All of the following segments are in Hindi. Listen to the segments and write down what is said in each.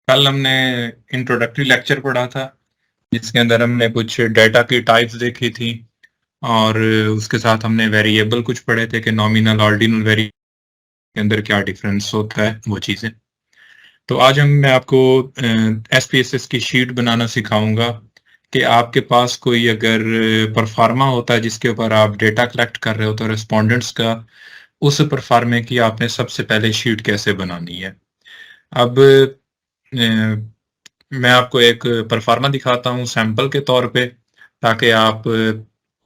कल हमने इंट्रोडक्टरी लेक्चर पढ़ा था जिसके अंदर हमने कुछ डेटा की टाइप्स देखी थी और उसके साथ हमने वेरिएबल कुछ पढ़े थे कि नॉमिनल ऑर्डिनल वेरिएबल के अंदर क्या डिफरेंस होता है वो चीज़ें। तो आज मैं आपको एसपीएसएस की शीट बनाना सिखाऊंगा कि आपके पास कोई अगर परफार्मा होता है जिसके ऊपर आप डेटा कलेक्ट कर रहे हो तो रेस्पोंडेंट्स का उस परफार्मे की आपने सबसे पहले शीट कैसे बनानी है। अब मैं आपको एक परफार्मा दिखाता हूँ सैंपल के तौर पे ताकि आप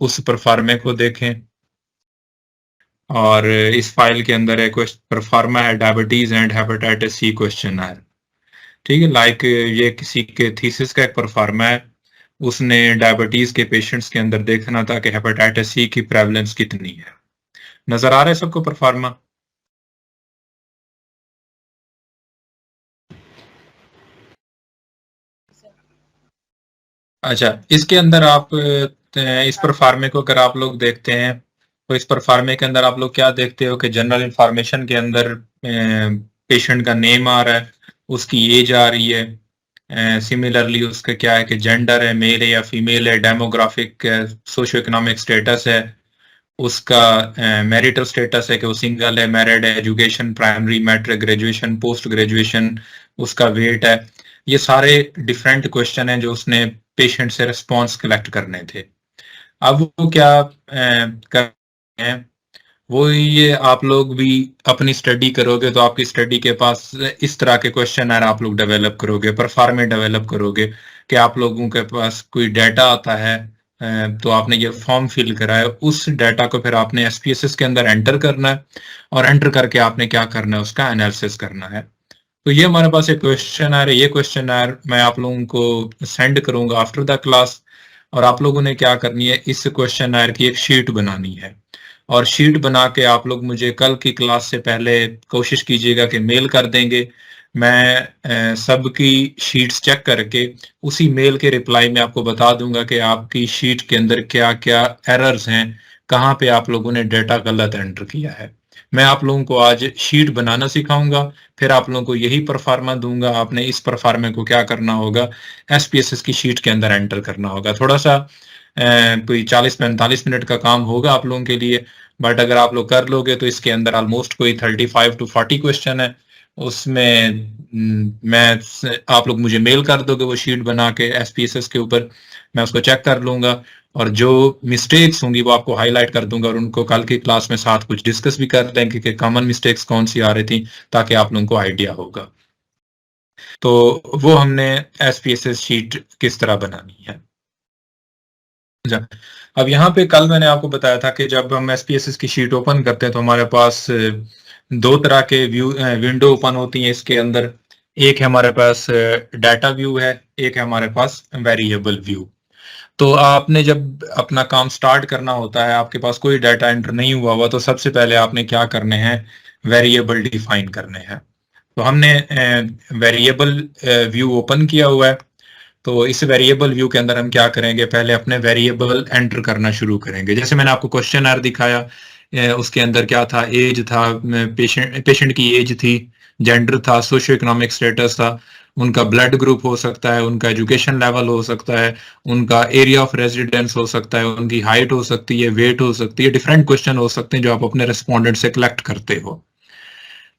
उस परफार्मे को देखें। और इस फाइल के अंदर एक परफार्मा है diabetes and hepatitis C question है। ठीक है, लाइक ये किसी के थीसिस का एक परफार्मा है। उसने डायबिटीज के पेशेंट्स के अंदर देखना था कि हेपेटाइटिस सी की प्रेवलेंस कितनी है। नजर आ रहा है सबको परफार्मा? अच्छा, इसके अंदर आप इस परफार्मे को अगर आप लोग देखते हैं तो इस परफार्मे के अंदर आप लोग क्या देखते हो कि जनरल इंफॉर्मेशन के अंदर पेशेंट का नेम आ रहा है, उसकी एज आ रही है, सिमिलरली उसका क्या है कि जेंडर है, मेल है या फीमेल है, डेमोग्राफिक सोशियो इकोनॉमिक स्टेटस है, उसका मैरिटल स्टेटस है कि वो सिंगल है, मैरिड है, education primary, matric, graduation, post graduation, उसका वेट है। ये सारे डिफरेंट क्वेश्चन हैं जो उसने पेशेंट से रिस्पॉन्स कलेक्ट करने थे। अब वो क्या कर रहे हैं, वो ये आप लोग भी अपनी स्टडी करोगे तो आपकी स्टडी के पास इस तरह के क्वेश्चन आप लोग डेवलप करोगे, परफॉर्मेंस डेवलप करोगे कि आप लोगों के पास कोई डाटा आता है, तो आपने ये फॉर्म फिल करा है, उस डाटा को फिर आपने एसपीएसएस के अंदर एंटर करना है और एंटर करके आपने क्या करना है, उसका एनालिसिस करना है। तो ये हमारे पास एक क्वेश्चन है, ये क्वेश्चन मैं आप लोगों को सेंड करूंगा आफ्टर द क्लास। और आप लोगों ने क्या करनी है, इस क्वेश्चन की एक शीट बनानी है और शीट बना के आप लोग मुझे कल की क्लास से पहले कोशिश कीजिएगा कि मेल कर देंगे। मैं सबकी शीट्स चेक करके उसी मेल के रिप्लाई में आपको बता दूंगा कि आपकी शीट के अंदर क्या क्या एरर्स हैं, कहाँ पे आप लोगों ने डेटा गलत एंटर किया है। मैं आप लोगों को आज शीट बनाना सिखाऊंगा, फिर आप लोगों को यही परफार्मा दूंगा। आपने इस परफार्मे को क्या करना होगा, एसपीएसएस की शीट के अंदर एंटर करना होगा। थोड़ा सा कोई 40-45 मिनट का काम होगा आप लोगों के लिए, बट अगर आप लोग कर लोगे तो इसके अंदर ऑलमोस्ट कोई 35 to 40 क्वेश्चन है। उसमें आप लोग मुझे मेल कर दोगे वो शीट बना के एसपीएसएस के ऊपर, मैं उसको चेक कर लूंगा और जो मिस्टेक्स होंगी वो आपको हाईलाइट कर दूंगा और उनको कल की क्लास में साथ कुछ डिस्कस भी कर लेंगे कि कॉमन मिस्टेक्स कौन सी आ रही थी, ताकि आप लोगों को आइडिया होगा। तो वो हमने एसपीएसएस शीट किस तरह बनानी है। अच्छा, अब यहाँ पे कल मैंने आपको बताया था कि जब हम एसपीएसएस की शीट ओपन करते हैं तो हमारे पास दो तरह के विंडो ओपन होती हैं इसके अंदर। एक है हमारे पास डाटा व्यू है, एक है हमारे पास वेरिएबल व्यू। तो आपने जब अपना काम स्टार्ट करना होता है, आपके पास कोई डाटा एंटर नहीं हुआ हुआ, तो सबसे पहले आपने क्या करने हैं, वेरिएबल डिफाइन करने हैं। तो हमने वेरिएबल व्यू ओपन किया हुआ है। तो इस वेरिएबल व्यू के अंदर हम क्या करेंगे, पहले अपने वेरिएबल एंटर करना शुरू करेंगे। जैसे मैंने आपको क्वेश्चन आर दिखाया, उसके अंदर क्या था, एज था, पेशेंट की एज थी, जेंडर था, सोशियो इकोनॉमिक स्टेटस था, उनका ब्लड ग्रुप हो सकता है, उनका एजुकेशन लेवल हो सकता है, उनका एरिया ऑफ रेजिडेंस हो सकता है, उनकी हाइट हो सकती है, वेट हो सकती है, डिफरेंट क्वेश्चन हो सकते हैं जो आप अपने रेस्पोंडेंट से कलेक्ट करते हो।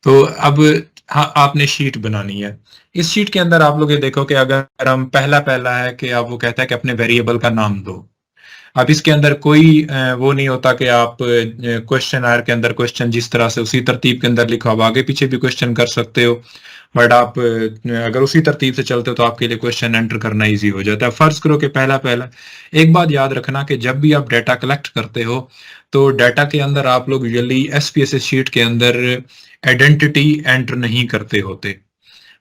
तो अब हाँ, आपने शीट बनानी है। इस शीट के अंदर आप लोग ये देखो कि अगर हम पहला पहला है कि आप वो कहता है कि अपने वेरिएबल का नाम दो। अब इसके अंदर कोई वो नहीं होता कि आप क्वेश्चन आर के अंदर क्वेश्चन जिस तरह से उसी तरतीब के अंदर लिखा हो आगे पीछे भी क्वेश्चन कर सकते हो, बट आप अगर उसी तरतीब से चलते हो तो आपके लिए क्वेश्चन एंटर करना इजी हो जाता है। फर्ज करो कि पहला पहला, एक बात याद रखना कि जब भी आप डाटा कलेक्ट करते हो तो डाटा के अंदर आप लोग यूजली एसपीएसएस शीट के अंदर आइडेंटिटी एंटर नहीं करते होते।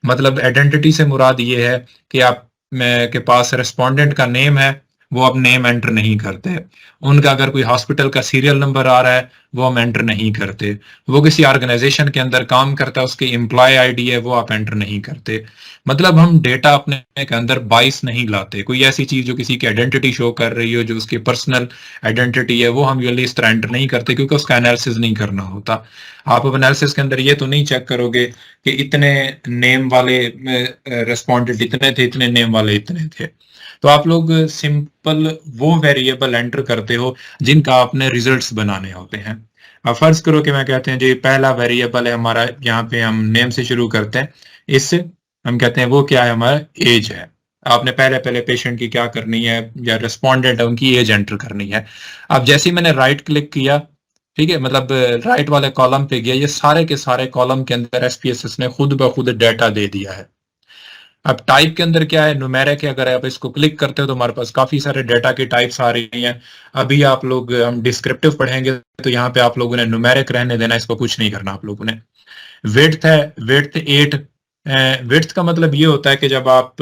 मतलब आइडेंटिटी से मुराद ये है कि आप में के पास रेस्पोंडेंट का नेम है, वो अब नेम एंटर नहीं करते। उनका अगर कोई हॉस्पिटल का सीरियल नंबर आ रहा है वो हम एंटर नहीं करते। वो किसी ऑर्गेनाइजेशन के अंदर काम करता है, उसकी एम्प्लॉय आईडी है, वो आप एंटर नहीं करते। मतलब हम डेटा अपने के अंदर बाइस नहीं लाते। कोई ऐसी चीज जो किसी की आइडेंटिटी शो कर रही हो, जो उसकी पर्सनल आइडेंटिटी है, वो हम यूजली इस तरह एंटर नहीं करते, क्योंकि उसका एनालिसिस नहीं करना होता। आप अब एनालिसिस के अंदर ये तो नहीं चेक करोगे कि इतने नेम वाले रेस्पोंडेंट इतने थे, इतने नेम वाले इतने थे। तो आप लोग सिंपल वो वेरिएबल एंटर करते हो जिनका आपने रिजल्ट्स बनाने होते हैं। अब फर्ज करो कि मैं कहते हैं जी पहला वेरिएबल है हमारा, यहाँ पे हम नेम से शुरू करते हैं, इससे हम कहते हैं वो क्या है, हमारा एज है। आपने पहले पहले पेशेंट की क्या करनी है, या रेस्पोंडेंट है उनकी एज एंटर करनी है। अब जैसे ही मैंने राइट क्लिक किया, ठीक है, मतलब राइट वाले कॉलम पे गया, ये सारे के सारे कॉलम के अंदर एसपीएसएस ने खुद ब खुद डाटा दे दिया है। अब टाइप के अंदर क्या है, न्यूमेरिक है। अगर आप इसको क्लिक करते हो तो हमारे पास काफी सारे डाटा की टाइप्स आ रही हैं। अभी आप लोग हम डिस्क्रिप्टिव पढ़ेंगे तो यहाँ पे आप लोगों ने न्यूमेरिक रहने देना, इसको कुछ नहीं करना आप लोगों ने। विड्थ है, विड्थ 8। विड्थ का मतलब ये होता है कि जब आप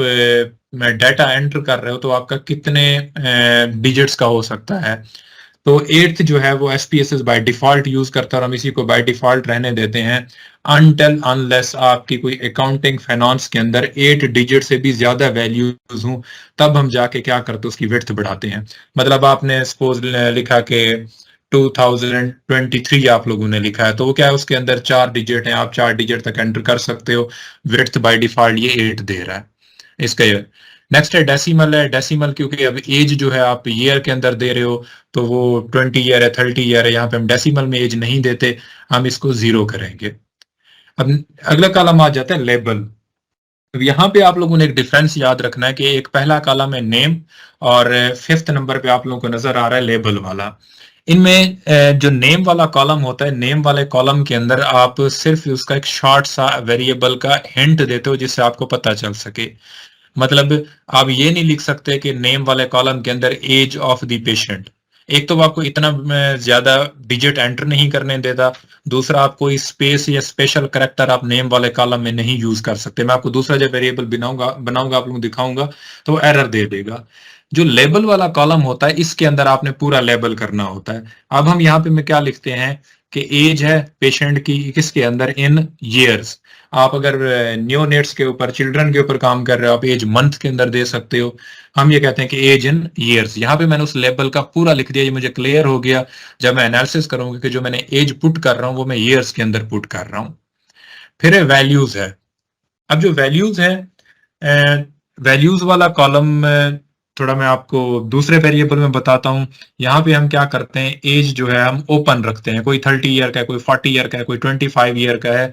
डाटा एंटर कर रहे हो तो आपका कितने डिजिट्स का हो सकता है। तो एट्थ जो है वो एसपीएसएस बाय डिफॉल्ट यूज करता है, और हम इसी को बाय डिफॉल्ट रहने देते हैं अनटिल अनलेस आपकी कोई अकाउंटिंग फाइनेंस के अंदर 8 डिजिट से भी ज्यादा वैल्यूज हो, तब हम जाके क्या करते हैं, उसकी विड्थ बढ़ाते हैं। मतलब आपने सपोज लिखा कि 2023 आप लोगों ने लिखा है, तो वो क्या है, उसके अंदर 4 डिजिट हैं, आप 4 डिजिट तक एंटर कर सकते हो। विड्थ बाय डिफॉल्ट ये 8 दे रहा है इसका। नेक्स्ट है डेसिमल। है डेसिमल क्योंकि अब एज जो है आप ईयर के अंदर दे रहे हो, तो वो 20 ईयर है, 30 ईयर है, यहाँ पे हम डेसिमल में एज नहीं देते, हम इसको 0 करेंगे। अब अगला कॉलम आ जाता है लेबल। अब यहाँ पे आप लोगों ने एक डिफरेंस याद रखना है कि एक पहला कॉलम है नेम, और फिफ्थ नंबर पे आप लोगों को नजर आ रहा है लेबल वाला। इनमें जो नेम वाला कॉलम होता है, नेम वाले कॉलम के अंदर आप सिर्फ उसका एक शॉर्ट सा वेरिएबल का हिंट देते हो जिससे आपको पता चल सके। मतलब आप ये नहीं लिख सकते कि नेम वाले कॉलम के अंदर एज ऑफ द पेशेंट। एक तो वो आपको इतना ज्यादा डिजिट एंटर नहीं करने देता, दूसरा आप कोई स्पेस या स्पेशल करेक्टर आप नेम वाले कॉलम में नहीं यूज कर सकते। मैं आपको दूसरा जब वेरिएबल बनाऊंगा आप लोगों को दिखाऊंगा तो वो एरर दे देगा। जो लेबल वाला कॉलम होता है इसके अंदर आपने पूरा लेबल करना होता है। अब हम यहाँ पे में क्या लिखते हैं कि एज है पेशेंट की किसके अंदर, इन ईयर्स। आप अगर न्यूनेट्स के ऊपर, चिल्ड्रन के ऊपर काम कर रहे हो, आप एज मंथ के अंदर दे सकते हो। हम ये कहते हैं कि एज इन ईयर्स। यहाँ पे मैंने उस लेबल का पूरा लिख दिया, ये मुझे क्लियर हो गया। जब मैं एनालिसिस करूंगा कि जो मैंने एज पुट कर रहा हूँ वो मैं ईयर्स के अंदर पुट कर रहा हूँ। फिर वैल्यूज है। अब जो वैल्यूज है, वैल्यूज वाला कॉलम थोड़ा मैं आपको दूसरे वेरिएबल में बताता हूँ। यहाँ पे हम क्या करते हैं, एज जो है हम ओपन रखते हैं। कोई 30 ईयर का है, कोई 40 ईयर का है, कोई 25 ईयर का है।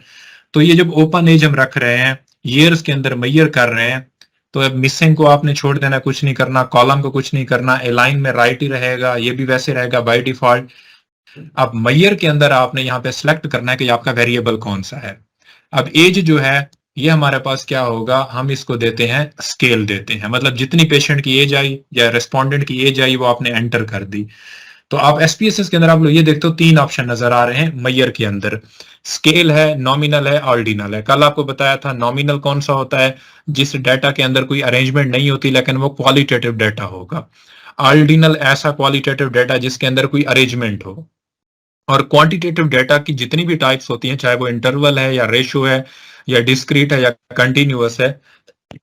तो ये जब ओपन एज हम रख रहे हैं, ईयर्स के अंदर मैयर कर रहे हैं, तो अब मिसिंग को आपने छोड़ देना, कुछ नहीं करना, कॉलम को कुछ नहीं करना, अलाइन में राइट ही रहेगा, ये भी वैसे रहेगा बाय डिफॉल्ट। अब मैयर के अंदर आपने यहाँ पे सिलेक्ट करना है कि आपका वेरिएबल कौन सा है। अब एज जो है ये हमारे पास क्या होगा, हम इसको देते हैं स्केल देते हैं। मतलब जितनी पेशेंट की एज आई या रेस्पोंडेंट की एज आई वो आपने एंटर कर दी। तो आप एसपीएसएस के अंदर आप लोग ये देखते हो 3 ऑप्शन नजर आ रहे हैं मैयर के अंदर। स्केल है, नॉमिनल है, ऑर्डिनल है। कल आपको बताया था नॉमिनल कौन सा होता है, जिस डाटा के अंदर कोई अरेंजमेंट नहीं होती लेकिन वो क्वालिटेटिव डाटा होगा। ऑर्डिनल ऐसा क्वालिटेटिव डाटा जिसके अंदर कोई अरेंजमेंट हो। और क्वांटिटेटिव डाटा की जितनी भी टाइप्स होती हैं, चाहे वो इंटरवल है या रेशो है या डिस्क्रीट है या कंटिन्यूअस है,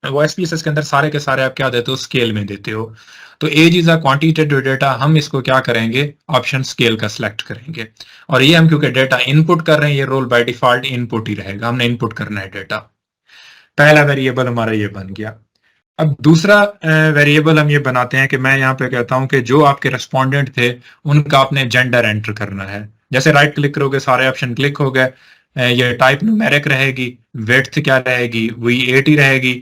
वो एसपीएसएस के अंदर सारे के सारे आप क्या देते हो, स्केल में देते हो। तो age is a quantitative data, हम इसको क्या करेंगे, ऑप्शन स्केल का सिलेक्ट करेंगे। और ये हम क्योंकि डाटा इनपुट कर रहे हैं, ये रोल बाय डिफॉल्ट इनपुट ही रहेगा, हमने इनपुट करना है डाटा। पहला वेरिएबल हमारा ये बन गया। अब दूसरा वेरिएबल हम ये बनाते हैं कि मैं यहाँ पे कहता हूँ कि जो आपके रेस्पोंडेंट थे उनका आपने जेंडर एंटर करना है। जैसे राइट क्लिक करोगे सारे ऑप्शन क्लिक हो गए। ये टाइप न्यूमेरिक रहेगी, विड्थ क्या रहेगी, वही 80 रहेगी।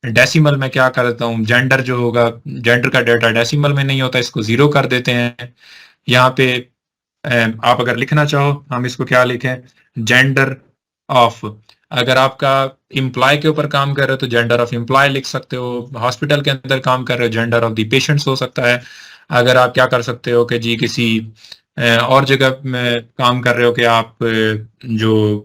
डेसिमल में क्या करता हूँ, जेंडर जो होगा, जेंडर का डाटा डेसिमल में नहीं होता, इसको 0 कर देते हैं। यहाँ पे आप अगर लिखना चाहो हम इसको क्या लिखें, जेंडर ऑफ। अगर आपका इम्प्लॉय के ऊपर काम कर रहे हो तो जेंडर ऑफ इम्प्लॉय लिख सकते हो। हॉस्पिटल के अंदर काम कर रहे हो, जेंडर ऑफ द पेशेंट्स हो सकता है। अगर आप क्या कर सकते हो कि जी किसी और जगह में काम कर रहे हो कि आप जो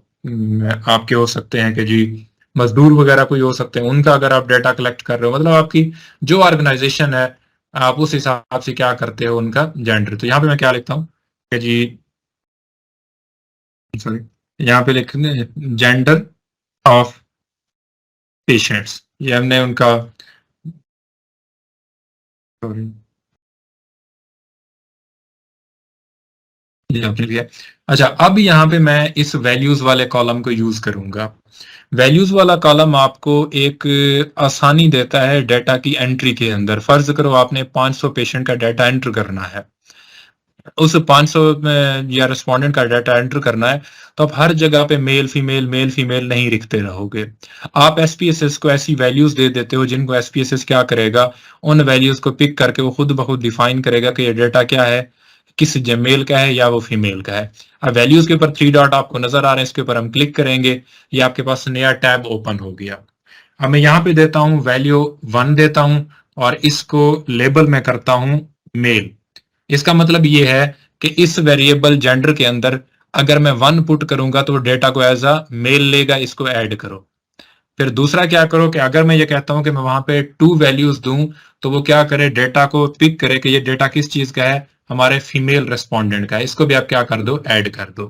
आपके हो सकते हैं कि जी मजदूर वगैरह कोई हो सकते हैं, उनका अगर आप डेटा कलेक्ट कर रहे हो, मतलब आपकी जो ऑर्गेनाइजेशन है आप उस हिसाब से क्या करते हो उनका जेंडर। तो यहाँ पे मैं क्या लिखता हूँ कि जी सॉरी, यहाँ पे लिखने जेंडर ऑफ पेशेंट्स, ये हमने उनका, सॉरी ये आपने लिया। अच्छा, अब यहाँ पे मैं इस वैल्यूज वाले कॉलम को यूज करूंगा। वैल्यूज वाला कॉलम आपको एक आसानी देता है डेटा की एंट्री के अंदर। फर्ज करो आपने 500 पेशेंट का डाटा एंटर करना है, उस 500 में या रिस्पोंडेंट का डाटा एंटर करना है, तो आप हर जगह पे मेल फीमेल नहीं लिखते रहोगे। आप एसपीएसएस को ऐसी वैल्यूज दे देते हो जिनको एसपीएसएस क्या करेगा, उन वैल्यूज को पिक करके वो खुद ब खुद डिफाइन करेगा कि ये डाटा क्या है, किस मेल का है या वो फीमेल का है। अब वैल्यूज के ऊपर 3 डॉट आपको नजर आ रहे हैं, इसके ऊपर हम क्लिक करेंगे, ये आपके पास नया टैब ओपन हो गया। अब मैं यहाँ पे देता हूँ वैल्यू 1 देता हूँ, और इसको लेबल में करता हूँ मेल। इसका मतलब ये है कि इस वेरिएबल जेंडर के अंदर अगर मैं 1 पुट करूंगा तो डेटा को एज अ मेल लेगा, इसको ऐड करो। फिर दूसरा क्या करो कि अगर मैं ये कहता हूं कि मैं वहां पे 2 वैल्यूज दूं, तो वो क्या करे, डेटा को पिक करे कि ये डेटा किस चीज का है, हमारे फीमेल रेस्पोंडेंट का है, इसको भी आप क्या कर दो, ऐड कर दो।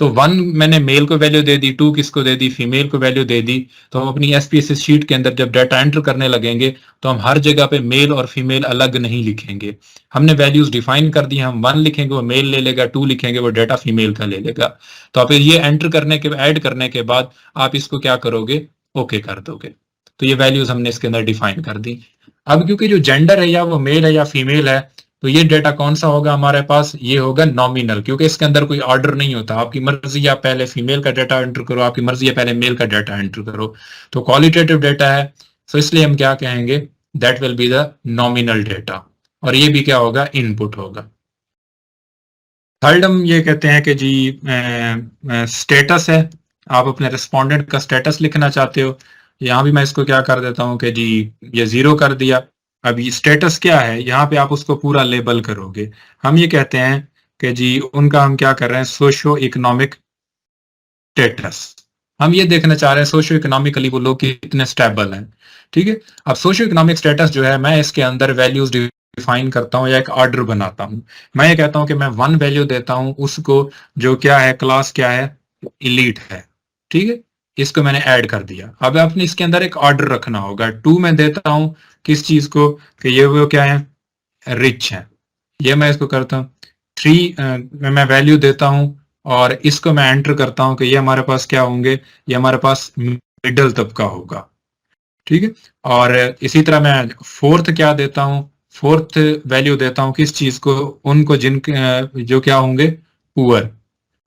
तो 1 मैंने मेल को वैल्यू दे दी, 2 किसको दे दी, फीमेल को वैल्यू दे दी। तो हम अपनी एसपीएसएस शीट के अंदर जब डाटा एंटर करने लगेंगे तो हम हर जगह पे मेल और फीमेल अलग नहीं लिखेंगे। हमने वैल्यूज डिफाइन कर दी, हम 1 लिखेंगे वो मेल ले लेगा, 2 लिखेंगे वो डाटा फीमेल का ले लेगा। तो आप ये एंटर करने के, ऐड करने के बाद आप इसको क्या करोगे, ओके कर दोगे। तो ये वैल्यूज हमने इसके अंदर डिफाइन कर दी। अब क्योंकि जो जेंडर है, या वो मेल है या फीमेल है, तो ये डेटा कौन सा होगा हमारे पास, ये होगा नॉमिनल, क्योंकि इसके अंदर कोई ऑर्डर नहीं होता। आपकी मर्जी आप पहले फीमेल का डाटा एंटर करो, आपकी मर्जी है पहले मेल का डाटा एंटर करो। तो क्वालिटेटिव डाटा है, तो इसलिए हम क्या कहेंगे, that will be the nominal data, और ये भी क्या होगा, इनपुट होगा। थर्ड हम ये कहते हैं कि जी स्टेटस है, आप अपने रिस्पोंडेंट का स्टेटस लिखना चाहते हो। यहाँ भी मैं इसको क्या कर देता हूँ कि जी ये 0 कर दिया। अब ये स्टेटस क्या है, यहाँ पे आप उसको पूरा लेबल करोगे। हम ये कहते हैं कि जी उनका हम क्या कर रहे हैं, सोशो इकोनॉमिक स्टेटस। हम ये देखना चाह रहे हैं सोशो इकोनॉमिकली वो लोग कितने स्टेबल हैं। ठीक है, अब सोशो इकोनॉमिक स्टेटस जो है, मैं इसके अंदर वैल्यूज डिफाइन करता हूँ या एक ऑर्डर बनाता हूँ। मैं ये कहता हूँ कि मैं 1 वैल्यू देता हूँ उसको, जो क्या है, क्लास क्या है, इलीट है। ठीक है, इसको मैंने ऐड कर दिया। अब आपने इसके अंदर एक ऑर्डर रखना होगा। 2 मैं देता हूँ किस चीज को, कि ये वो क्या है, रिच है। ये मैं इसको करता हूँ 3, मैं वैल्यू देता हूँ, और इसको मैं एंटर करता हूँ कि ये हमारे पास क्या होंगे, ये हमारे पास मिडिल तबका होगा। ठीक है, और इसी तरह मैं फोर्थ क्या देता हूँ, फोर्थ वैल्यू देता हूँ किस चीज को, उनको जो क्या होंगे, पुअर।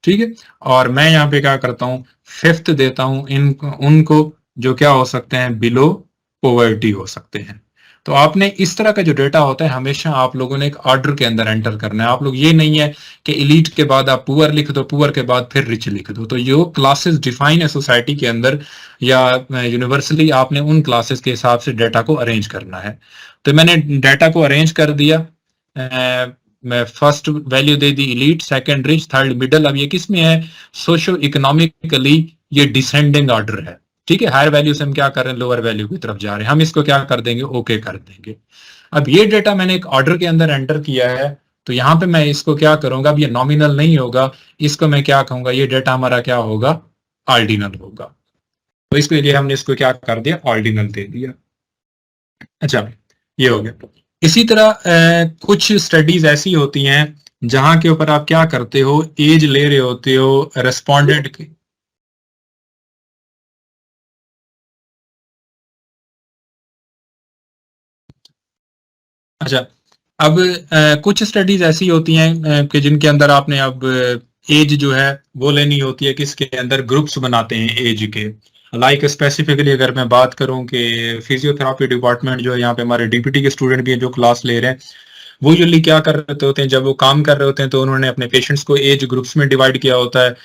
ठीक है, और मैं यहाँ पे क्या करता हूँ, फिफ्थ देता हूँ इन उनको जो क्या हो सकते हैं, बिलो पोवर्टी हो सकते हैं। तो आपने इस तरह का जो डेटा होता है, हमेशा आप लोगों ने एक ऑर्डर के अंदर एंटर करना है। आप लोग ये नहीं है कि इलीट के बाद आप पुअर लिख दो, पुअर के बाद फिर रिच लिख दो। तो जो क्लासेस डिफाइन है सोसाइटी के अंदर या यूनिवर्सली, आपने उन क्लासेस के हिसाब से डेटा को अरेंज करना है। तो मैंने डाटा को अरेंज कर दिया। मैं फर्स्ट वैल्यू दे दी elite, second rich, third middle. अब ये किस में है, सोशो इकोनॉमिकली ये डिसेंडिंग ऑर्डर है। ठीक है, हायर वैल्यू से हम क्या कर रहे हैं, लोअर वैल्यू की तरफ जा रहे हैं। हम इसको क्या कर देंगे, ओके कर देंगे। अब ये डेटा मैंने एक ऑर्डर के अंदर एंटर किया है, तो यहां पे मैं इसको क्या करूंगा, अब ये नॉमिनल नहीं होगा, इसको मैं क्या कहूंगा, ये डेटा हमारा क्या होगा, ऑर्डिनल होगा। तो इसके लिए हमने इसको क्या कर दिया, ऑर्डिनल दे दिया। अच्छा, ये हो गया। इसी तरह कुछ स्टडीज ऐसी होती हैं जहां के ऊपर आप क्या करते हो, एज ले रहे होते हो रेस्पोंडेंट की। अच्छा, अब कुछ स्टडीज ऐसी होती हैं कि जिनके अंदर आपने अब एज जो है वो लेनी होती है, किसके अंदर ग्रुप्स बनाते हैं एज के। लाइक स्पेसिफिकली अगर मैं बात करूं कि फिजियोथेरापी डिपार्टमेंट जो है, यहाँ पे हमारे डीपीटी के स्टूडेंट भी हैं जो क्लास ले रहे हैं, वो यूजली क्या कर रहे होते हैं, जब वो काम कर रहे होते हैं तो उन्होंने अपने पेशेंट्स को एज ग्रुप्स में डिवाइड किया होता है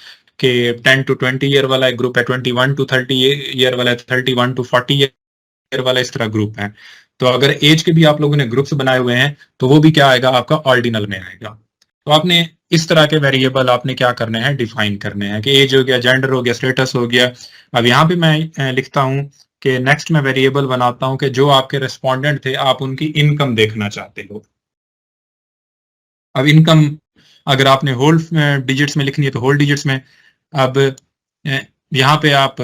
कि 10 to 20 ईयर वाला एक ग्रुप है, 21 to 30 ईयर वाला है, 31 to 40 ईयर वाला, इस तरह ग्रुप है। तो अगर एज के भी आप लोगों ने ग्रुप्स बनाए हुए हैं, तो वो भी क्या आएगा, आपका ऑर्डिनल में आएगा। तो आपने इस तरह के वेरिएबल आपने क्या करने हैं, डिफाइन करने हैं, कि एज हो गया, जेंडर हो गया, स्टेटस हो गया। अब यहाँ पे मैं लिखता हूँ कि नेक्स्ट मैं वेरिएबल बनाता हूँ कि जो आपके रेस्पोंडेंट थे, आप उनकी इनकम देखना चाहते हो। अब इनकम अगर आपने होल डिजिट्स में लिखनी है तो होल डिजिट्स में, अब यहाँ पे आप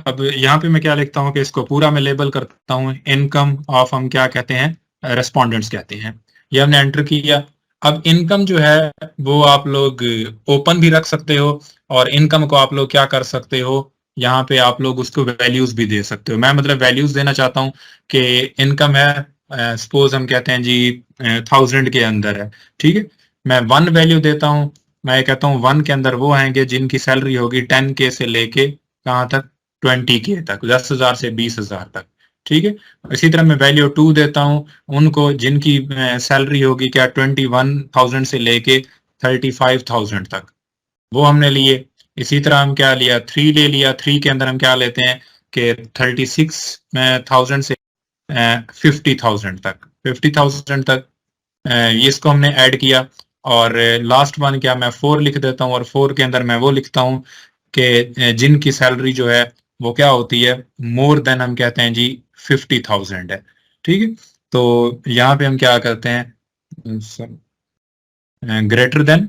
यहाँ पे मैं क्या लिखता हूँ कि इसको पूरा मैं लेबल करता हूँ इनकम ऑफ, हम क्या कहते हैं, रेस्पोंडेंट्स कहते हैं। ये हमने एंटर किया। अब इनकम जो है वो आप लोग ओपन भी रख सकते हो, और इनकम को आप लोग क्या कर सकते हो, यहाँ पे आप लोग उसको वैल्यूज भी दे सकते हो। मैं मतलब वैल्यूज देना चाहता हूँ कि इनकम है, सपोज हम कहते हैं जी 1000 के अंदर है, ठीक है। मैं 1 वैल्यू देता हूँ। मैं कहता हूँ 1 के अंदर वो आएंगे जिनकी सैलरी होगी 10K से लेके कहाँ तक, 20K तक, 10,000 से 20,000 तक, ठीक है। इसी तरह मैं वैल्यू 2 देता हूँ उनको जिनकी सैलरी होगी क्या 21,000 से लेके 35,000 तक, वो हमने लिए। इसी तरह हम क्या लिया, 3 ले लिया। 3 के अंदर हम क्या लेते हैं कि 36,000 से 50,000 तक, 50,000 तक, इसको हमने ऐड किया। और लास्ट वन क्या, मैं 4 लिख देता हूँ, और 4 के अंदर मैं वो लिखता हूँ कि जिनकी सैलरी जो है वो क्या होती है, मोर देन हम कहते हैं जी 50,000 है, ठीक है। तो यहाँ पे हम क्या करते हैं, ग्रेटर देन,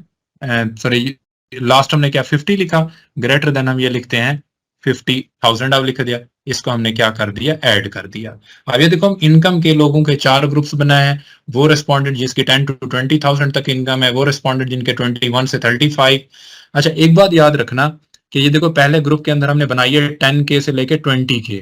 सॉरी, लास्ट हमने क्या 50 लिखा, ग्रेटर देन हम ये लिखते हैं 50,000 अब लिख दिया। इसको हमने क्या कर दिया, ऐड कर दिया। अब ये देखो हम इनकम के लोगों के 4 ग्रुप्स बनाए हैं। वो रेस्पोंडेंट जिसकी 10 to 20,000 तक इनकम है, वो रेस्पोंडेंट जिनके 21 से 35। अच्छा, एक बात याद रखना कि ये देखो पहले ग्रुप के अंदर हमने बनाई है 10K से लेके 20K।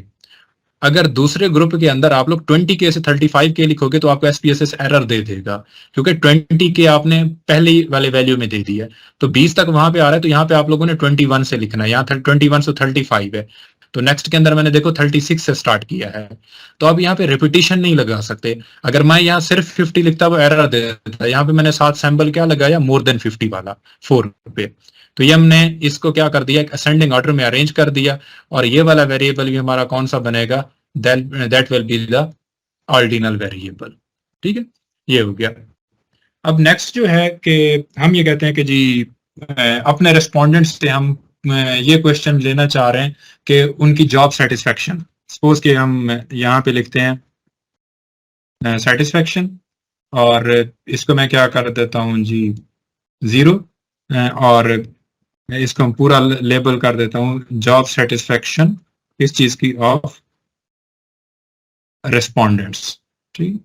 अगर दूसरे ग्रुप के अंदर आप लोग 20K से 35K लिखोगे तो आपको एसपीएसएस एरर दे देगा, क्योंकि 20K आपने पहले वाले वैल्यू में दे दिया है। तो 20 तक वहां पे आ रहा है, तो यहाँ पे आप लोगों ने 21 से लिखना है। यहाँ 21 से 35 है, तो नेक्स्ट के अंदर मैंने देखो 36 से स्टार्ट किया है। तो अब यहाँ पे रिपीटिशन नहीं लगा सकते। अगर मैं यहाँ सिर्फ 50 लिखता वो एरर दे देता। यहाँ पे मैंने 7 सैंपल क्या लगाया, मोर देन 50 वाला 4 पे। तो ये हमने इसको क्या कर दिया, एक असेंडिंग ऑर्डर में अरेंज कर दिया। और ये वाला वेरिएबल भी हमारा कौन सा बनेगा, that will be the ordinal variable, ठीक है। ये हो गया। अब नेक्स्ट जो है कि हम ये कहते हैं कि जी अपने रेस्पोंडेंट्स से हम ये क्वेश्चन लेना चाह रहे हैं कि उनकी जॉब सेटिस्फेक्शन। सपोज कि हम यहाँ पे लिखते हैं सेटिस्फेक्शन, और इसको मैं क्या कर देता हूँ जी 0, और इसको हम पूरा लेबल कर देता हूँ जॉब सेटिस्फेक्शन इस चीज की ऑफ रेस्पोंडेंट्स, ठीक।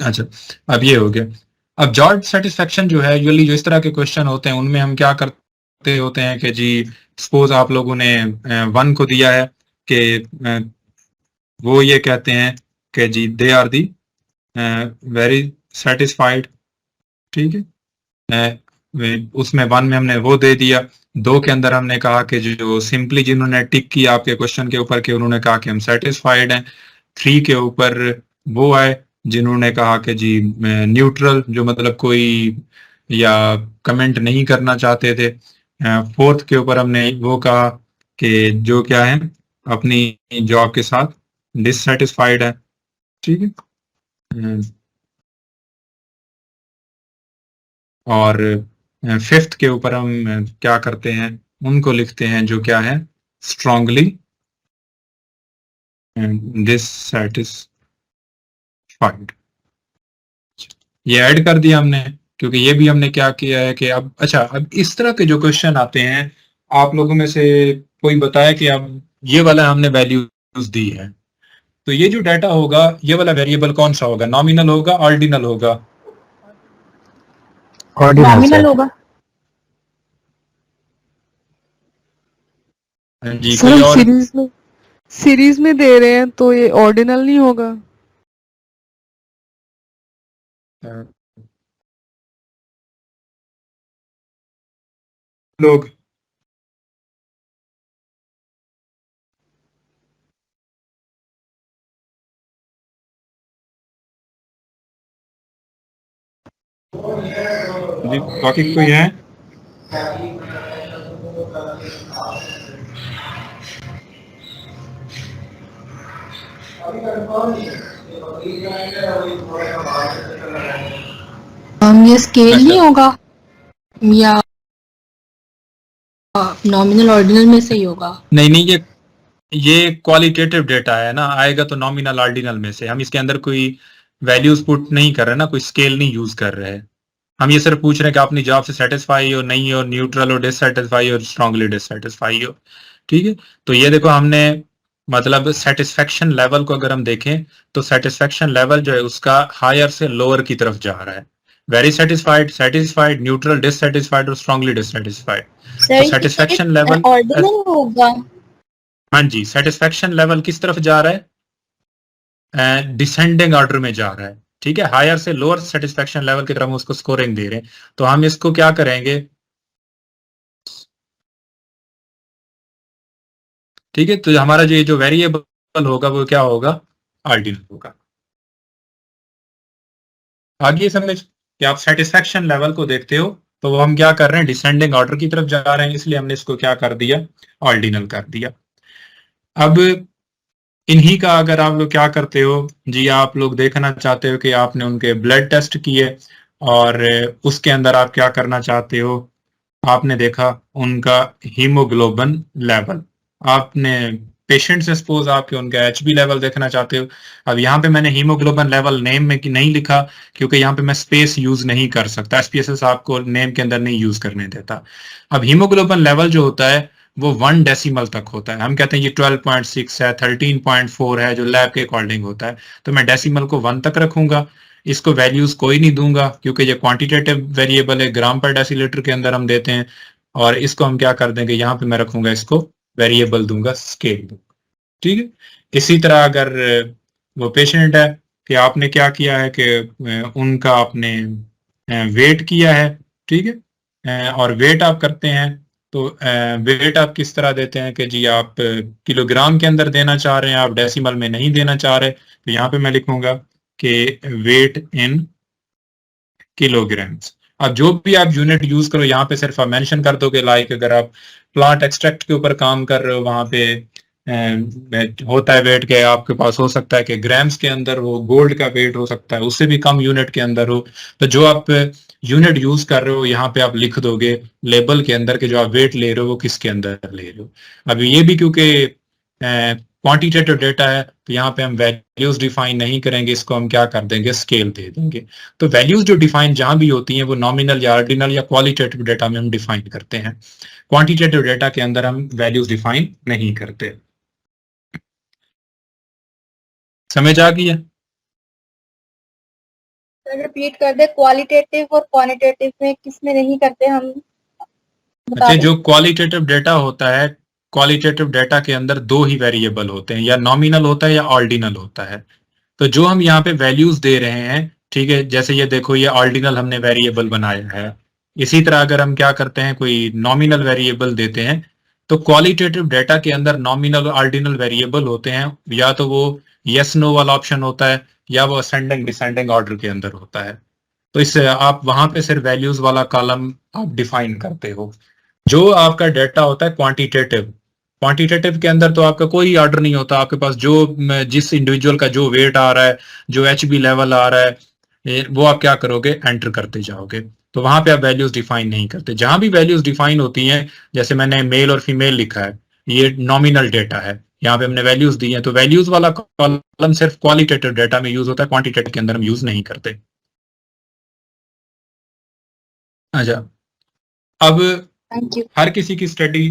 अच्छा, अब ये हो गया। अब जॉब सेटिस्फेक्शन जो है, यूजली जो इस तरह के क्वेश्चन होते हैं उनमें हम क्या करते होते हैं कि जी सपोज आप लोगों ने 1 को दिया है कि वो ये कहते हैं कि जी they are the very satisfied, ठीक है। उसमें 1 में हमने वो दे दिया। 2 के अंदर हमने कहा कि जो सिंपली जिन्होंने टिक किया आपके क्वेश्चन के ऊपर कि उन्होंने कहा कि हम सेटिस्फाइड हैं। 3 के ऊपर वो आए जिन्होंने कहा कि जी न्यूट्रल, जो मतलब कोई या कमेंट नहीं करना चाहते थे। 4th के ऊपर हमने वो कहा कि जो क्या है अपनी जॉब के साथ डिससेटिस्फाइड है, ठीक है। और 5th के ऊपर हम क्या करते हैं, उनको लिखते हैं जो क्या है स्ट्रांगली डिससेटिस्फाइड। ये ऐड कर दिया हमने, क्योंकि ये भी हमने क्या किया है कि अब अच्छा, अब इस तरह के जो क्वेश्चन आते हैं आप लोगों में से कोई बताया कि अब ये वाला हमने वैल्यूज दी है, तो ये जो डाटा होगा ये वाला वेरिएबल कौन सा होगा, नॉमिनल होगा ऑर्डिनल होगा? नॉमिनल होगा जी, सर। कोई हम और? सीरीज में दे रहे हैं तो ये ऑर्डिनल नहीं होगा। लोग जी, बाकी कोई है? ये स्केल अच्छा। नहीं होगा या नॉमिनल ऑर्डिनल में से ही होगा? नहीं, ये क्वालिटेटिव डेटा है ना, आएगा तो नॉमिनल ऑर्डिनल में से। हम इसके अंदर कोई वैल्यूज पुट नहीं कर रहे ना, कोई स्केल नहीं यूज कर रहे हैं। हम ये सिर्फ पूछ रहे हैं कि अपनी जॉब से सेटिस्फाई हो, नहीं हो, न्यूट्रल हो, डिससेटिस्फाई हो, स्ट्रांगली डिससेटिस्फाई हो। ठीक है, तो ये देखो हमने मतलब सेटिस्फेक्शन लेवल को अगर हम देखें तो सेटिस्फेक्शन लेवल जो है उसका हायर से लोअर की तरफ जा रहा है। Very satisfied, satisfied, neutral, dissatisfied और स्ट्रांगली डिससेटिस्फाइड। तो सर सेटिस्फेक्शन ये लेवल, ऑर्डिनल होगा? हाँ जी, सेटिस्फेक्शन लेवल किस तरफ जा रहा है? डिसेंडिंग ऑर्डर में जा रहा है। ठीक है, हायर से लोअर सेटिस्फेक्शन लेवल की तरफ हम उसको स्कोरिंग दे रहे हैं। तो हम इसको क्या करेंगे, ठीक है, तो हमारा जो वेरिएबल होगा वो क्या होगा, ऑर्डिनल होगा। आगे समझ कि आप सेटिस्फेक्शन लेवल को देखते हो तो वो हम क्या कर रहे हैं, डिसेंडिंग ऑर्डर की तरफ जा रहे हैं, इसलिए हमने इसको क्या कर दिया, ऑर्डिनल कर दिया। अब इन्हीं का अगर आप लोग क्या करते हो जी, आप लोग देखना चाहते हो कि आपने उनके ब्लड टेस्ट किए और उसके अंदर आप क्या करना चाहते हो, आपने देखा उनका हीमोग्लोबिन लेवल। आपने पेशेंट से सपोज आपके उनका एचबी लेवल देखना चाहते हो। अब यहाँ पे मैंने हीमोग्लोबिन लेवल नेम में कि नहीं लिखा, क्योंकि यहाँ पे मैं स्पेस यूज नहीं कर सकता, एसपीएसएस आपको नेम के अंदर नहीं यूज करने देता। अब हीमोग्लोबिन लेवल जो होता है वो 1 डेसिमल तक होता है। हम कहते हैं ये 12.6 है, 13.4 है, जो लैब के अकॉर्डिंग होता है। तो मैं डेसिमल को 1 तक रखूंगा, इसको वैल्यूज कोई नहीं दूंगा क्योंकि ये क्वांटिटेटिव वेरिएबल है, ग्राम पर डेसीलीटर के अंदर हम देते हैं। और इसको हम क्या कर देंगे, यहाँ पे मैं रखूंगा, इसको वेरिएबल दूंगा स्केल। ठीक है, इसी तरह अगर वो पेशेंट है कि आपने क्या किया है कि उनका आपने वेट किया है, ठीक है, और वेट आप करते हैं तो वेट आप किस तरह देते हैं कि जी आप किलोग्राम के अंदर देना चाह रहे हैं, आप डेसिमल में नहीं देना चाह रहे। तो यहाँ पे मैं लिखूंगा कि वेट इन किलोग्राम्स। अब जो भी आप यूनिट यूज करो यहाँ पे सिर्फ आप मेंशन कर दोगे, लाइक अगर आप प्लांट एक्सट्रैक्ट के ऊपर काम कर रहे हो वहां पे होता है वेट के, आपके पास हो सकता है कि ग्राम्स के अंदर हो, गोल्ड का वेट हो सकता है उससे भी कम यूनिट के अंदर हो। तो जो आप यूनिट यूज कर रहे हो यहाँ पे आप लिख दोगे लेबल के अंदर के जो आप वेट ले रहे हो वो किसके अंदर ले रहे हो। अब ये भी क्योंकि क्वांटिटेटिव डेटा है तो यहाँ पे हम वैल्यूज डिफाइन नहीं करेंगे, इसको हम क्या कर देंगे, स्केल दे देंगे। तो वैल्यूज जो डिफाइन जहां भी होती हैं वो नॉमिनल या ऑर्डिनल या क्वालिटेटिव डेटा में हम डिफाइन करते हैं। क्वांटिटेटिव डेटा के अंदर हम वैल्यूज डिफाइन नहीं करते। समझ आ गई है? रिपीट कर दे, क्वालिटेटिव और क्वांटिटेटिव में किस में नहीं करते हम? अच्छा, जो क्वालिटेटिव डेटा होता है, क्वालिटेटिव डेटा के अंदर 2 ही वेरिएबल होते हैं, या नॉमिनल होता है या ऑर्डिनल होता है। तो जो हम यहाँ पे वैल्यूज दे रहे हैं, ठीक है, जैसे ये देखो ये ऑर्डिनल हमने वेरिएबल बनाया है। इसी तरह अगर हम क्या करते हैं, कोई नॉमिनल वेरिएबल देते हैं, तो क्वालिटेटिव डेटा के अंदर नॉमिनल और ऑर्डिनल वेरिएबल होते हैं, या तो वो यस नो वाला ऑप्शन होता है या वो असेंडिंग डिसेंडिंग ऑर्डर के अंदर होता है। तो इससे आप वहां पे सिर्फ वैल्यूज वाला कॉलम आप डिफाइन करते हो। जो आपका डेटा होता है क्वांटिटेटिव, क्वांटिटेटिव के अंदर तो आपका कोई ऑर्डर नहीं होता, आपके पास जो जिस इंडिविजुअल का जो वेट आ रहा है, जो एचबी लेवल आ रहा है, वो आप क्या करोगे, एंटर करते जाओगे। तो वहां पे आप वैल्यूज डिफाइन नहीं करते। जहां भी वैल्यूज डिफाइन होती हैं, जैसे मैंने मेल और फीमेल लिखा है, ये नॉमिनल डेटा है, यहाँ पे हमने वैल्यूज दी हैं, तो वैल्यूज वाला कॉलम सिर्फ क्वालिटेटिव डेटा में यूज होता है, क्वांटिटेटिव के अंदर हम यूज नहीं करते। अच्छा, अब थैंक यू। हर किसी की स्टडी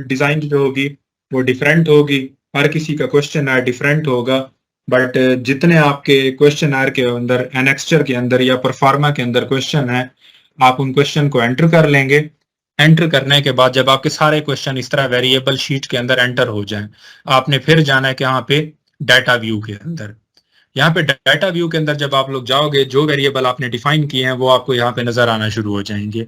डिजाइन जो होगी वो डिफरेंट होगी, हर किसी का क्वेश्चन आर डिफरेंट होगा। बट जितने आपके क्वेश्चन आर के अंदर, एनेक्स्चर के अंदर या परफार्मा के अंदर क्वेश्चन है, आप उन क्वेश्चन को एंटर कर लेंगे। एंटर करने के बाद जब आपके सारे क्वेश्चन इस तरह वेरिएबल शीट के अंदर एंटर हो जाएं, आपने फिर जाना है कि यहाँ पे डाटा व्यू के अंदर। यहाँ पे डाटा व्यू के अंदर जब आप लोग जाओगे, जो वेरिएबल आपने डिफाइन किए हैं वो आपको यहाँ पे नजर आना शुरू हो जाएंगे।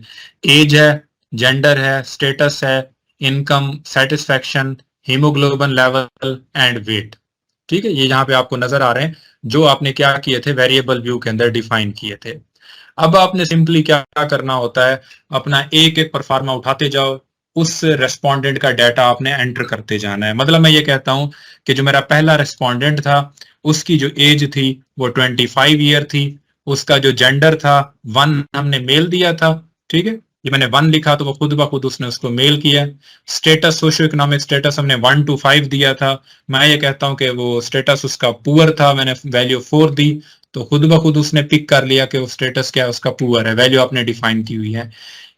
एज है, जेंडर है, स्टेटस है, income, satisfaction, haemoglobin level and weight. ठीक है, ये यहाँ पे आपको नजर आ रहे हैं जो आपने क्या किए थे, वेरिएबल व्यू के अंदर डिफाइन किए थे। अब आपने सिंपली क्या करना होता है, अपना एक एक परफार्मा उठाते जाओ, उस रेस्पोंडेंट का डाटा आपने एंटर करते जाना है। मतलब मैं ये कहता हूं कि जो मेरा पहला रेस्पोंडेंट था उसकी जो एज थी वो 25 ईयर थी, उसका जो जेंडर था 1 हमने मेल दिया था, ठीक है, ये मैंने 1 लिखा तो वो खुद ब खुद उसने उसको मेल किया। स्टेटस, सोशियो इकोनॉमिक स्टेटस हमने 1 to 5 दिया था, मैं ये कहता हूं कि वो स्टेटस उसका पुअर था, मैंने वैल्यू 4 दी तो खुद ब खुद उसने पिक कर लिया कि वो स्टेटस क्या है, उसका पुअर है, वैल्यू आपने डिफाइन की हुई है।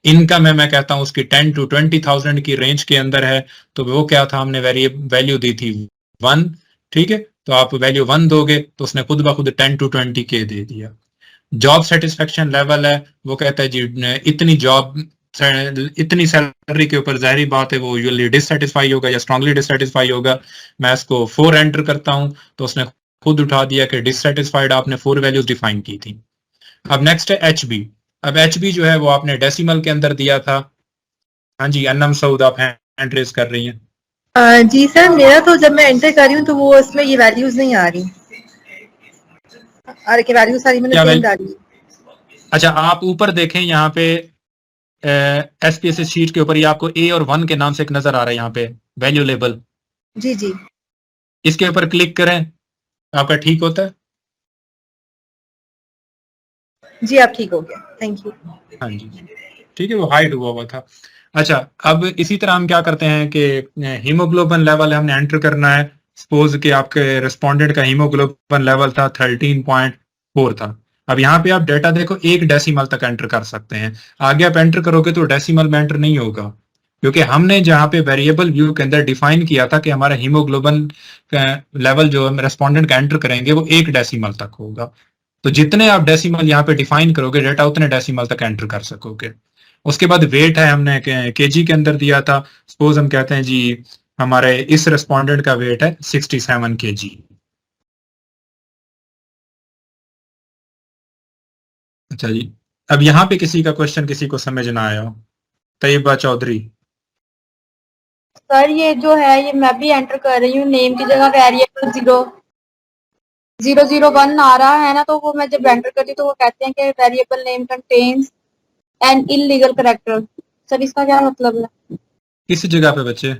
इनकम है, मैं कहता हूं उसकी 10 to 20,000 की रेंज के अंदर है, तो वो क्या था, हमने वैल्यू दी थी 1, ठीक है, तो आप वैल्यू 1 दोगे तो उसने खुद ब खुद 10 to 20 के दे दिया। जॉब सेटिस्फेक्शन लेवल है, वो कहता है जी इतनी सैलरी के ऊपर जाहिर बात है वो यूजुअली डिससेटिस्फाई होगा या स्ट्रांगली डिससेटिस्फाई होगा। मैं इसको 4 एंटर करता हूं तो उसने खुद उठा दिया कि डिससेटिस्फाइड, आपने 4 वैल्यूज डिफाइन की थी। अब नेक्स्ट है HB। अब HB जो है वो आपने डेसिमल के अंदर दिया था। हाँ जी, अन्नम सऊद आप हैंड रेज कर रही हैं। जी सर, मेरा तो जब मैं एंटर कर रही हूँ तो वो इसमें ये वैल्यूज नहीं आ रही। अरे की वैल्यू सारी मैंने सेम डाली। अच्छा, आप ऊपर देखें यहाँ पे SPSS शीट के ऊपर ये आपको A और 1 के नाम से एक नजर आ रहा है यहाँ पे वैल्यू लेबल। जी जी, इसके ऊपर क्लिक करें, आपका ठीक होता है। जी आप ठीक हो गया, थैंक यू। हाँ जी, ठीक है, वो हाइड हुआ हुआ था। अच्छा, अब इसी तरह हम क्या करते हैं कि हीमोग्लोबिन लेवल हमने एंटर करना है। सपोज कि आपके रिस्पोंडेंट का हीमोग्लोबिन लेवल था 13.4 था। अब यहाँ पे आप डेटा देखो, एक डेसिमल तक एंटर कर सकते हैं, आगे आप एंटर करोगे तो डेसिमल में एंटर नहीं होगा, क्योंकि हमने जहाँ पे वेरिएबल व्यू के अंदर डिफाइन किया था कि हमारा हीमोग्लोबिन लेवल जो हम रेस्पोंडेंट का एंटर करेंगे वो 1 डेसिमल तक होगा। तो जितने आप डेसिमल यहाँ पे डिफाइन करोगे डेटा, उतने डेसिमल तक एंटर कर सकोगे। उसके बाद वेट है, हमने केजी के अंदर दिया था। सपोज हम कहते हैं जी हमारे इस रेस्पोंडेंट का वेट है 67 kg। अच्छा जी, अब यहाँ पे किसी का क्वेश्चन किसी को समझ ना आया हो? तैयबा चौधरी। सर ये जो है ये मैं भी एंटर कर रही हूँ, नेम की जगह वेरिएबल 001 आ रहा है ना, तो वो मैं जब एंटर करती हूँ तो वो कहते हैं कि variable name contains an illegal character. Sir इसका क्या मतलब है? किस जगह पे बच्चे?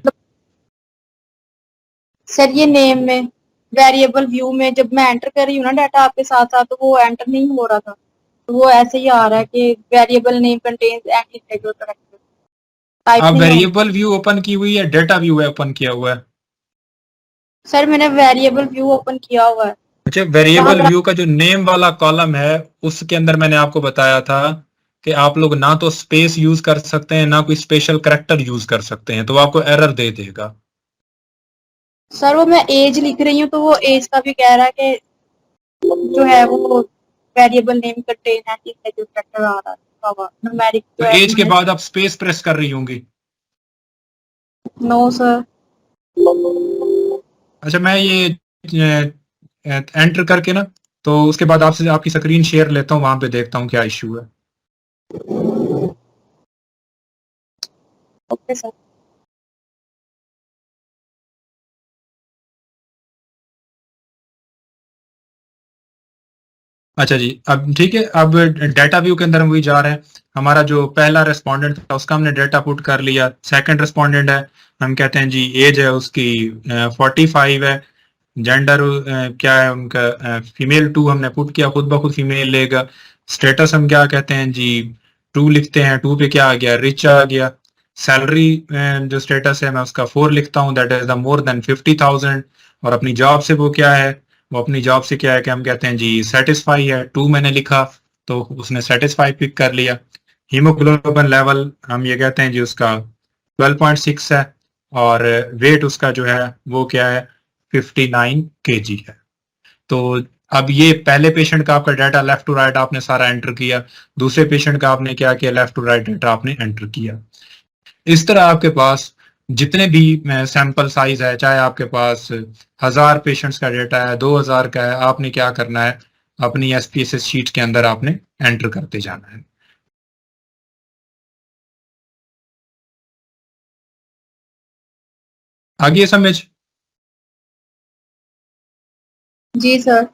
सर ये नेम में वेरिएबल व्यू में जब मैं एंटर कर रही हूँ ना डाटा आपके साथ साथ, तो वो एंटर नहीं हो रहा था, तो वो ऐसे ही आ रहा है कि variable name contains an illegal character. आप वेरिएबल व्यू ओपन की हुई है, डेटा व्यू है ओपन किया हुआ है? सर मैंने वेरिएबल व्यू ओपन किया हुआ है। अच्छा, वेरिएबल व्यू का जो नेम वाला कॉलम है उसके अंदर मैंने आपको बताया था कि आप लोग ना तो स्पेस यूज कर सकते हैं ना कोई स्पेशल कैरेक्टर यूज कर सकते हैं, तो वो आपको एरर दे देगा। सर वो मैं एज लिख रही हूँ तो वो एज का भी कह रहा है कि जो है वो वेरिएबल नेम कंटेन है, इसका जो कैरेक्टर आ रहा है न्यूमेरिक तो एज के बाद आप स्पेस प्रेस कर रही होंगी। No sir. अच्छा, मैं ये एंटर करके ना तो उसके बाद आपसे आपकी स्क्रीन शेयर लेता हूँ, वहां पे देखता हूँ क्या इश्यू है। Okay sir. अच्छा जी, अब ठीक है, अब डेटा व्यू के अंदर हम वही जा रहे हैं। हमारा जो पहला रेस्पोंडेंट था उसका हमने डेटा पुट कर लिया। सेकंड रेस्पोंडेंट है, हम कहते हैं जी एज है उसकी 45 है। जेंडर क्या है उनका, फीमेल 2 हमने पुट किया, खुद ब खुद फीमेल लेगा। स्टेटस हम क्या कहते हैं जी 2 लिखते हैं, 2 पे क्या आ गया, रिच आ गया। सैलरी जो स्टेटस है मैं उसका 4 लिखता हूँ, that is the more than 50,000। और अपनी जॉब से वो क्या है, वो अपनी जॉब से क्या है कि हम कहते हैं जी सेटिस्फाई है, 2 मैंने लिखा तो उसने सेटिस्फाई पिक कर लिया। हीमोग्लोबिन लेवल हम ये कहते हैं जी उसका 12.6 है, और वेट उसका जो है वो क्या है 59 kg है। तो अब ये पहले पेशेंट का आपका डाटा लेफ्ट टू राइट आपने सारा एंटर किया, दूसरे पेशेंट का आपने क्या किया, लेफ्ट टू राइट डाटा आपने एंटर किया। इस तरह आपके पास जितने भी सैंपल साइज है, चाहे आपके पास 1000 पेशेंट्स का डेटा है, 2000 का है, आपने क्या करना है, अपनी SPSS शीट के अंदर आपने एंटर करते जाना है। आगे समझ? जी सर।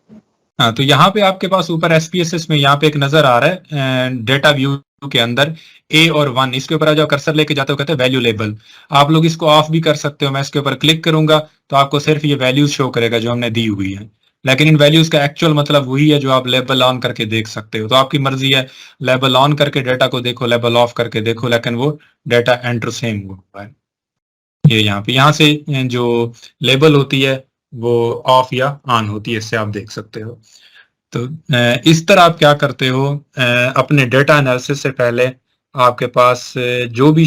हाँ, तो यहाँ पे आपके पास ऊपर SPSS में यहाँ पे एक नजर आ रहा है डेटा व्यू के अंदर A और 1, इसके ऊपर जो कर्सर लेके जाते हो कहते हैं वैल्यू लेबल। आप लोग इसको ऑफ भी कर सकते हो, मैं इसके ऊपर क्लिक करूंगा तो आपको सिर्फ ये वैल्यूज शो करेगा जो हमने दी हुई है। लेकिन इन वैल्यूज का एक्चुअल मतलब वही है जो आप लेबल ऑन करके देख सकते हो। तो आपकी मर्जी है, लेबल ऑन करके डेटा को देखो, लेबल ऑफ करके देखो, लेकिन वो डेटा एंटर सेम हुआ है। ये यहाँ से जो लेबल होती है वो ऑफ या ऑन होती है, इससे आप देख सकते हो। तो इस तरह आप क्या करते हो, अपने डेटा एनालिसिस से पहले आपके पास जो भी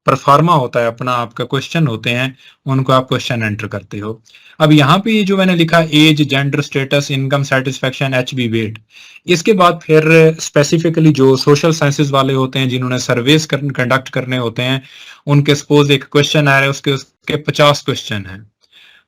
परफॉर्मा होता है अपना, आपका क्वेश्चन होते हैं, उनको आप क्वेश्चन एंटर करते हो। अब यहाँ पे जो मैंने लिखा age, gender, status, income, satisfaction, HB, weight, इसके बाद फिर स्पेसिफिकली जो सोशल साइंसेज वाले होते हैं जिन्होंने सर्वेस कंडक्ट करने होते हैं, उनके सपोज एक क्वेश्चन आ रहा है, उसके 50 क्वेश्चन हैं,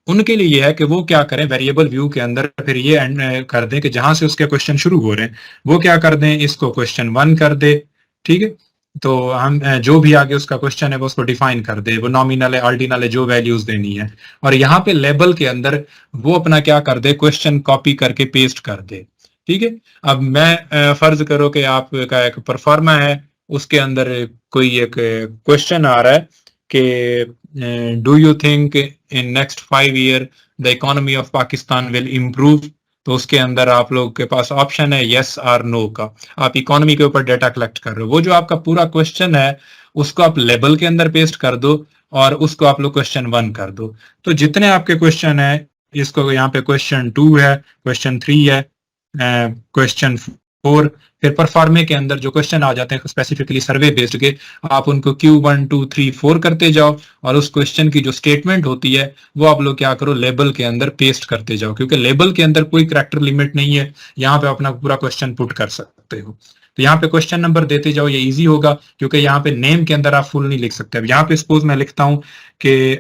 उनके लिए ये है कि वो क्या करें, वेरिएबल व्यू के अंदर फिर ये कर दें कि जहां से उसके क्वेश्चन शुरू हो रहे हैं वो क्या कर दें, इसको क्वेश्चन 1 कर दे। ठीक है, तो हम जो भी आगे उसका क्वेश्चन है वो उसको डिफाइन कर दे, वो नॉमिनल है, ऑर्डिनल है, जो वैल्यूज देनी है, और यहाँ पे लेबल के अंदर वो अपना क्या कर दे, क्वेश्चन कॉपी करके पेस्ट कर दे। ठीक है, अब मैं फर्ज करो कि आपका एक परफॉर्मा है, उसके अंदर कोई एक क्वेश्चन आ रहा है कि do you think in next 5 year the economy of Pakistan will improve. तो उसके अंदर आप लोग के पास ऑप्शन है यस और नो का, आप इकोनॉमी के ऊपर डेटा कलेक्ट कर रहे हो। वो जो आपका पूरा क्वेश्चन है उसको आप लेबल के अंदर पेस्ट कर दो और उसको आप लोग क्वेश्चन 1 कर दो। तो जितने आपके क्वेश्चन है, इसको यहाँ पे क्वेश्चन 2 है, क्वेश्चन 3 है, क्वेश्चन 4, फिर परफॉर्मे के अंदर जो क्वेश्चन आ जाते हैं स्पेसिफिकली सर्वे बेस्ड के, आप उनको Q1 2 3 4 करते जाओ और उस क्वेश्चन की जो स्टेटमेंट होती है वो आप लोग क्या करो, लेबल के अंदर पेस्ट करते जाओ, क्योंकि लेबल के अंदर कोई करैक्टर लिमिट नहीं है, यहाँ पे अपना पूरा क्वेश्चन पुट कर सकते हो। तो यहाँ पे क्वेश्चन नंबर देते जाओ, ये इजी होगा क्योंकि यहाँ पे नेम के अंदर आप फुल नहीं लिख सकते। अब यहाँ पे सपोज मैं लिखता हूँ कि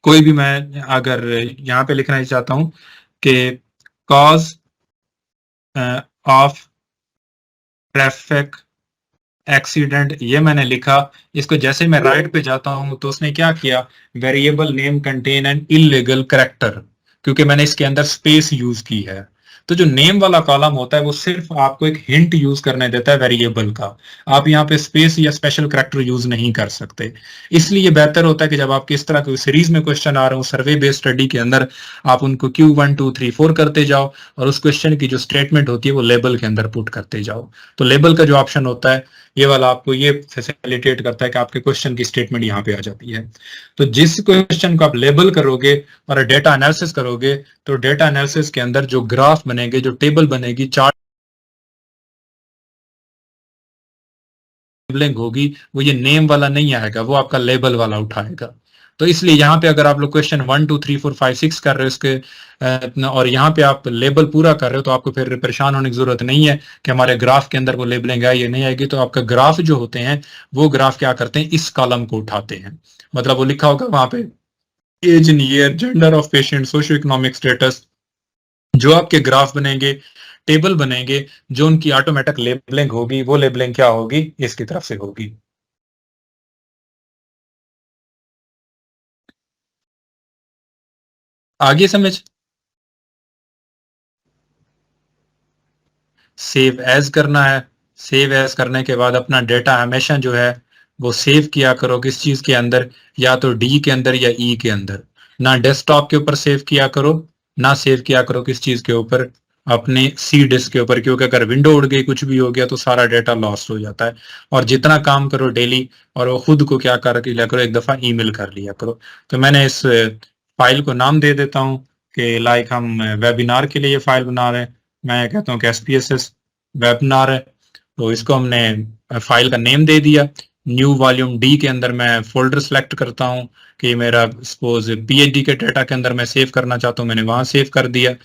कोई भी, मैं अगर यहाँ पे लिखना चाहता हूँ कि कॉज ऑफ ट्रैफिक एक्सीडेंट, ये मैंने लिखा, इसको जैसे मैं राइट पे जाता हूं तो उसने क्या किया, variable name contain an illegal character, क्योंकि मैंने इसके अंदर स्पेस यूज की है। तो जो नेम वाला कॉलम होता है वो सिर्फ आपको एक हिंट यूज करने देता है वेरिएबल का, आप यहाँ पे स्पेस या स्पेशल कैरेक्टर यूज नहीं कर सकते। इसलिए बेहतर होता है कि जब आपकी इस तरह की सीरीज में क्वेश्चन आ रहे हो सर्वे बेस्ड स्टडी के अंदर, आप उनको Q1 2 3 4 करते जाओ और उस क्वेश्चन की जो स्टेटमेंट होती है वो लेबल के अंदर पुट करते जाओ। तो लेबल का जो ऑप्शन होता है ये वाला आपको ये फैसिलिटेट करता है कि आपके क्वेश्चन की स्टेटमेंट यहाँ पे आ जाती है। तो जिस क्वेश्चन को आप लेबल करोगे और डेटा एनालिसिस करोगे, तो डेटा एनालिसिस के अंदर जो ग्राफ बनेंगे, जो टेबल बनेगी, चार्ट लेबलिंग होगी, वो ये नेम वाला नहीं आएगा, वो आपका लेबल वाला उठाएगा। तो इसलिए यहाँ पे अगर आप लोग क्वेश्चन 1 2 3 4 5 6 कर रहे हो इसके और यहाँ पे आप लेबल पूरा कर रहे हो, तो आपको फिर परेशान होने की जरूरत नहीं है कि हमारे ग्राफ के अंदर वो लेबलिंग है ये नहीं आएगी। तो आपका ग्राफ जो होते हैं वो ग्राफ क्या करते हैं, इस कॉलम को उठाते हैं, मतलब वो लिखा होगा वहां पे age in year, gender of patient, socio economic status, जो आपके ग्राफ बनेंगे, टेबल बनेंगे, जो उनकी ऑटोमेटिक लेबलिंग होगी, वो लेबलिंग क्या होगी, इसकी तरफ से होगी। आगे समझ। सेव एज करना है, सेव एज करने के बाद अपना डेटा हमेशा जो है वो सेव किया करो किस चीज के अंदर, या तो डी के अंदर या ई के अंदर। ना डेस्कटॉप के ऊपर सेव किया करो, ना सेव किया करो किस चीज के ऊपर, अपने सी डिस्क के ऊपर, क्योंकि अगर विंडो उड़ गई, कुछ भी हो गया तो सारा डेटा लॉस्ट हो जाता है। और जितना काम करो डेली, और वो खुद को क्या कर लिया करो, एक दफा ईमेल कर लिया करो। तो मैंने इस फाइल को नाम दे देता हूँ कि लाइक हम वेबिनार के लिए ये फाइल बना रहे हैं, मैं कहता हूँ कि SPSS वेबिनार है, तो इसको हमने फाइल का नेम दे दिया। न्यू वॉल्यूम डी के अंदर मैं फोल्डर सेलेक्ट करता हूँ कि मेरा सपोज PhD के डेटा के अंदर मैं सेव करना चाहता हूँ, मैंने वहां सेव कर दिया।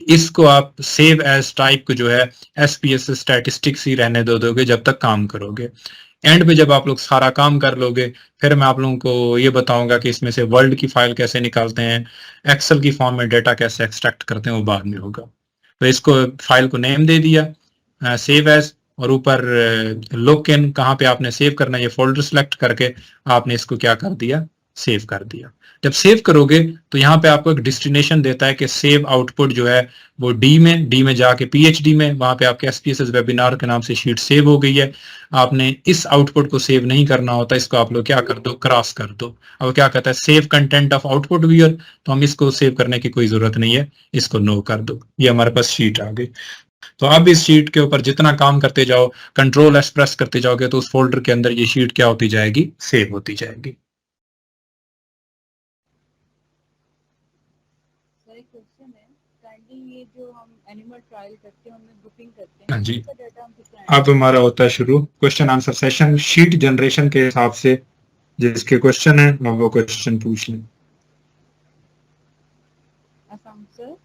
इसको आप सेव एज टाइप को जो है SPSS स्टैटिस्टिक्स ही रहने दोगे जब तक काम करोगे। एंड पे जब आप लोग सारा काम कर लोगे, फिर मैं आप लोगों को ये बताऊंगा कि इसमें से वर्ल्ड की फाइल कैसे निकालते हैं, एक्सेल की फॉर्म में डेटा कैसे एक्सट्रैक्ट करते हैं, वो बाद में होगा। तो इसको फाइल को नेम दे दिया सेव एज, और ऊपर लुक इन, कहाँ पे आपने सेव करना है ये फोल्डर सेलेक्ट करके आपने इसको क्या कर दिया, सेव कर दिया। जब सेव करोगे तो यहाँ पे आपको एक डेस्टिनेशन देता है कि सेव आउटपुट जो है वो डी में जाके पीएचडी में, वहां पे आपके एसपीएसएस वेबिनार के नाम से शीट सेव हो गई है। आपने इस आउटपुट को सेव नहीं करना होता, इसको आप लोग क्या कर दो, क्रॉस कर दो। अब क्या कहता है, save content of output viewer, तो हम इसको सेव करने की कोई जरूरत नहीं है, इसको नो कर दो। ये हमारे पास शीट आ गई। तो अब इस शीट के ऊपर जितना काम करते जाओ, कंट्रोल एस प्रेस करते जाओगे, तो उस फोल्डर के अंदर ये शीट क्या होती जाएगी, सेव होती जाएगी। क्वेश्चन है, काइंडली ये जो हम एनिमल ट्रायल करते हैं उनमें ग्रुपिंग करते हैं, हाँ जी, इसका डाटा हम किस तरह अब हमारा होता है शुरू question answer session. Sheet generation के हिसाब से जिसके क्वेश्चन है वो क्वेश्चन पूछ लें। आसाम सर